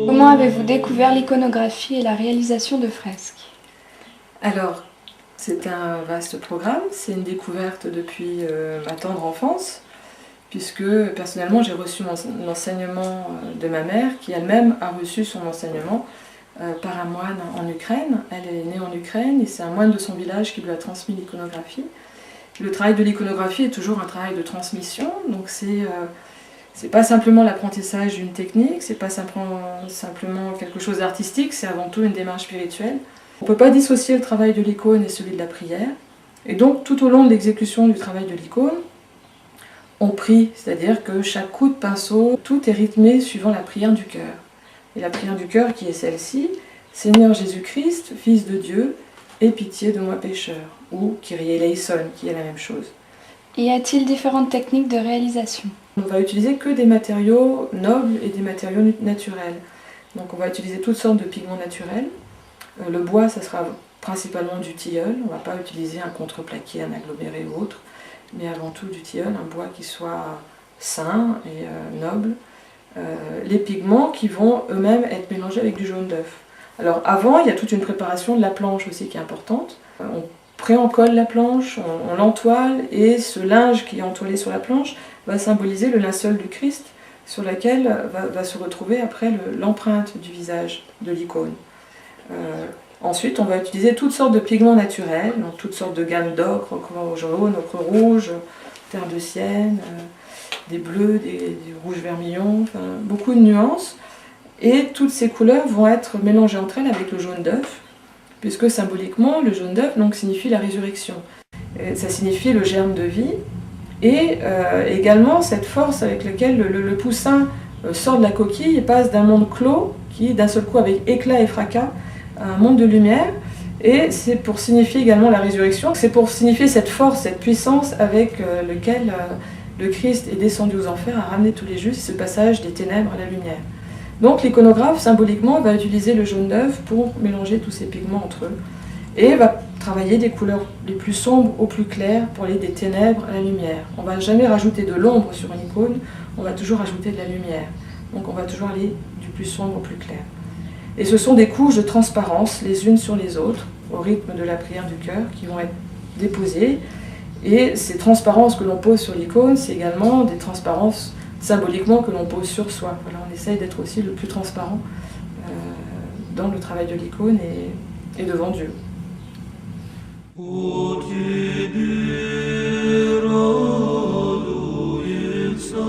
Comment avez-vous découvert l'iconographie et la réalisation de fresques? Alors, c'est un vaste programme, c'est une découverte depuis ma tendre enfance, puisque personnellement j'ai reçu l'enseignement de ma mère, qui elle-même a reçu son enseignement par un moine en Ukraine. Elle est née en Ukraine et c'est un moine de son village qui lui a transmis l'iconographie. Le travail de l'iconographie est toujours un travail de transmission, donc c'est pas simplement l'apprentissage d'une technique, c'est pas simplement quelque chose d'artistique, c'est avant tout une démarche spirituelle. On ne peut pas dissocier le travail de l'icône et celui de la prière. Et donc, tout au long de l'exécution du travail de l'icône, on prie, c'est-à-dire que chaque coup de pinceau, tout est rythmé suivant la prière du cœur. Et la prière du cœur qui est celle-ci, Seigneur Jésus-Christ, Fils de Dieu, aie pitié de moi pécheur, ou Kyrie eleison, qui est la même chose. Y a-t-il différentes techniques de réalisation? On va utiliser que des matériaux nobles et des matériaux naturels. Donc on va utiliser toutes sortes de pigments naturels. Le bois, ça sera principalement du tilleul. On ne va pas utiliser un contreplaqué, un aggloméré ou autre, mais avant tout du tilleul, un bois qui soit sain et noble. Les pigments qui vont eux-mêmes être mélangés avec du jaune d'œuf. Alors avant, il y a toute une préparation de la planche aussi qui est importante. On pré-encolle la planche, on l'entoile, et ce linge qui est entoilé sur la planche va symboliser le linceul du Christ, sur lequel va se retrouver après l'empreinte du visage de l'icône. Ensuite, on va utiliser toutes sortes de pigments naturels, donc toutes sortes de gammes d'ocre, ocre jaune, ocre rouge, terre de sienne, des bleus, des rouges vermillons, enfin, beaucoup de nuances. Et toutes ces couleurs vont être mélangées entre elles avec le jaune d'œuf, puisque symboliquement, le jaune d'œuf signifie la résurrection. Et ça signifie le germe de vie, et également cette force avec laquelle le poussin sort de la coquille et passe d'un monde clos, qui d'un seul coup avec éclat et fracas, à un monde de lumière. Et c'est pour signifier également la résurrection, c'est pour signifier cette force, cette puissance avec laquelle le Christ est descendu aux enfers, à ramener tous les justes, ce passage des ténèbres à la lumière. Donc l'iconographe, symboliquement, va utiliser le jaune d'œuf pour mélanger tous ces pigments entre eux, et va travailler des couleurs les plus sombres au plus clair pour aller des ténèbres à la lumière. On ne va jamais rajouter de l'ombre sur une icône, on va toujours rajouter de la lumière. Donc on va toujours aller du plus sombre au plus clair. Et ce sont des couches de transparence les unes sur les autres, au rythme de la prière du cœur, qui vont être déposées. Et ces transparences que l'on pose sur l'icône, c'est également des transparences symboliquement que l'on pose sur soi. Voilà, on essaye d'être aussi le plus transparent dans le travail de l'icône et devant Dieu. Радуется,